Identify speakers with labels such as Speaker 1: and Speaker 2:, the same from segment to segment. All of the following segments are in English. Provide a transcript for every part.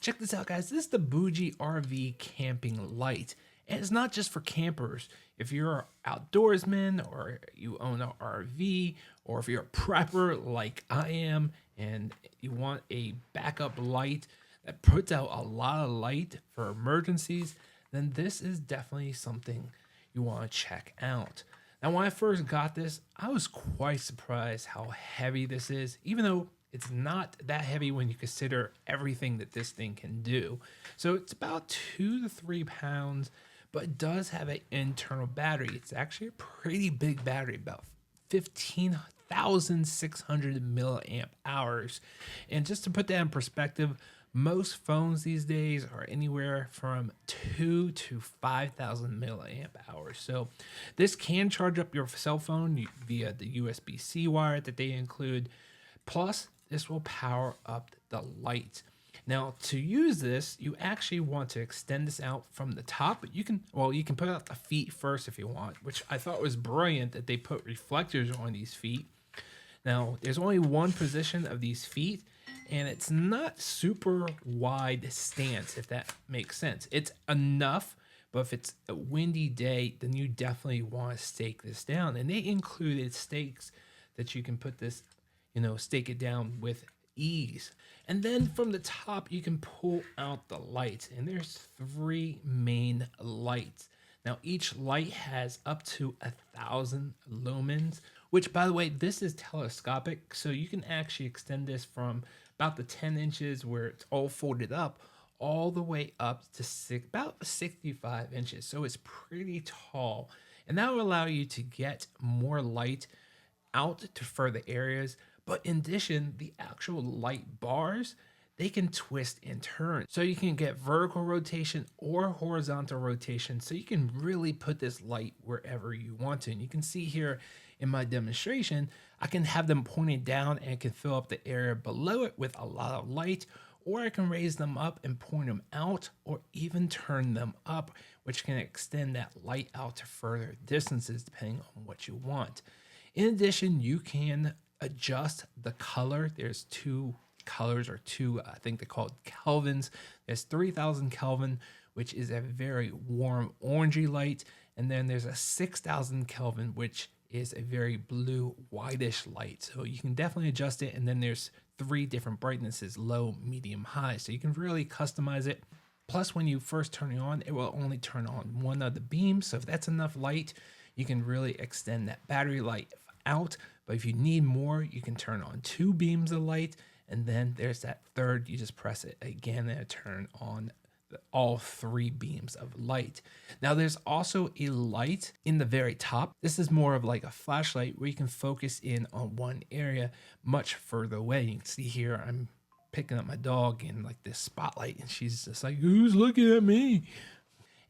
Speaker 1: Check this out, guys. This is the BougeRV camping light. And it's not just for campers. If you're an outdoorsman or you own an RV, or if you're a prepper like I am and you want a backup light that puts out a lot of light for emergencies, then this is definitely something you want to check out. Now, when I first got this, I was quite surprised how heavy this is, even though it's not that heavy when you consider everything that this thing can do. So it's about 2 to 3 pounds, but it does have an internal battery. It's actually a pretty big battery, about 15,600 milliamp hours. And just to put that in perspective, most phones these days are anywhere from 2 to 5,000 milliamp hours. So this can charge up your cell phone via the USB-C wire that they include. Plus, this will power up the light. Now, to use this, you actually want to extend this out from the top. You can put out the feet first if you want, which I thought was brilliant that they put reflectors on these feet. Now, there's only one position of these feet, and it's not super wide stance, if that makes sense. It's enough, but if it's a windy day, then you definitely want to stake this down. And they included stakes that you can put this, stake it down with ease. And then from the top, you can pull out the lights, and there's 3 main lights. Now, each light has up to 1,000 lumens, which, by the way, this is telescopic, so you can actually extend this from about the 10 inches where it's all folded up all the way up to about 65 inches. So it's pretty tall, and that will allow you to get more light out to further areas. But in addition, the actual light bars, they can twist and turn. So you can get vertical rotation or horizontal rotation. So you can really put this light wherever you want to. And you can see here in my demonstration, I can have them pointed down and can fill up the area below it with a lot of light, or I can raise them up and point them out, or even turn them up, which can extend that light out to further distances depending on what you want. In addition, you can adjust the color. There's 2 colors, or 2, I think they're called Kelvins. There's 3,000 Kelvin, which is a very warm orangey light, and then there's a 6,000 Kelvin, which is a very blue whitish light. So you can definitely adjust it, and then there's 3 different brightnesses: low, medium, high. So you can really customize it. Plus, when you first turn it on, it will only turn on one of the beams. So if that's enough light, you can really extend that battery light out. But if you need more, you can turn on 2 beams of light, and then there's that third. You just press it again and turn on all 3 beams of light. Now, there's also a light in the very top. This is more of like a flashlight where you can focus in on one area much further away. You can see here I'm picking up my dog in like this spotlight, and she's just like, "Who's looking at me?"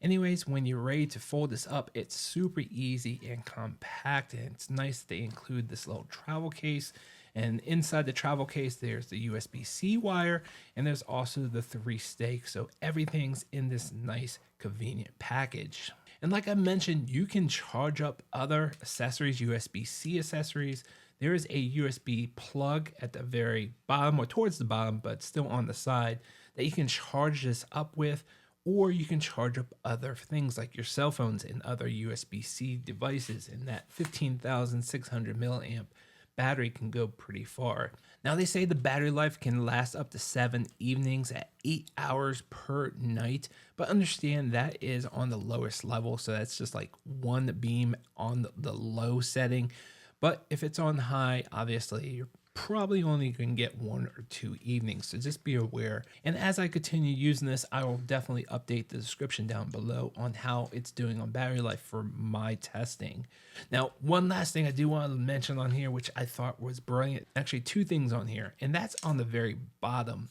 Speaker 1: Anyways, when you're ready to fold this up, it's super easy and compact, and it's nice that they include this little travel case. And inside the travel case, there's the USB-C wire, and there's also the 3 stakes. So everything's in this nice, convenient package. And like I mentioned, you can charge up other accessories, USB-C accessories. There is a USB plug at the very bottom, or towards the bottom, but still on the side, that you can charge this up with. Or you can charge up other things like your cell phones and other USB-C devices, and that 15,600 milliamp battery can go pretty far. Now, they say the battery life can last up to 7 evenings at 8 hours per night, but understand that is on the lowest level, so that's just like 1 beam on the low setting. But if it's on high, obviously you're probably only going to get 1 or 2 evenings, so just be aware. And as I continue using this, I will definitely update the description down below on how it's doing on battery life for my testing. Now, one last thing I do want to mention on here, which I thought was brilliant, actually 2 things on here, and that's on the very bottom.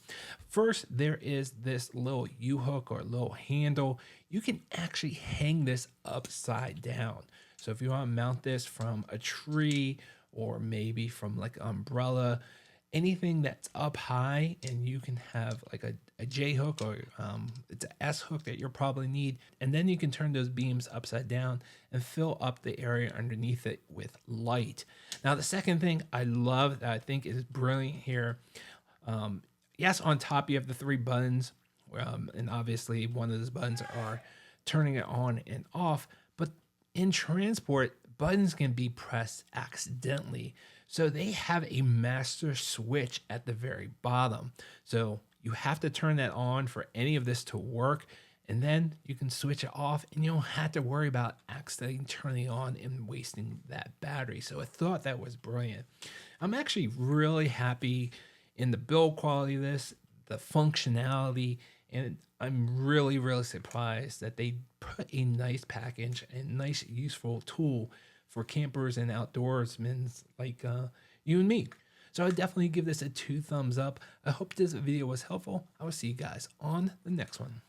Speaker 1: First, there is this little U-hook or little handle. You can actually hang this upside down. So if you want to mount this from a tree, or maybe from like an umbrella, anything that's up high, and you can have like a J hook, or it's an S hook that you'll probably need, and then you can turn those beams upside down and fill up the area underneath it with light. Now, the second thing I love that I think is brilliant here, yes, on top you have the 3 buttons, And obviously one of those buttons are turning it on and off. But in transport, buttons can be pressed accidentally. So they have a master switch at the very bottom. So you have to turn that on for any of this to work. And then you can switch it off and you don't have to worry about accidentally turning it on and wasting that battery. So I thought that was brilliant. I'm actually really happy in the build quality of this, the functionality, and I'm really, really surprised that they put a nice package and nice, useful tool for campers and outdoorsmen like you and me. So I definitely give this a 2 thumbs up. I hope this video was helpful. I will see you guys on the next one.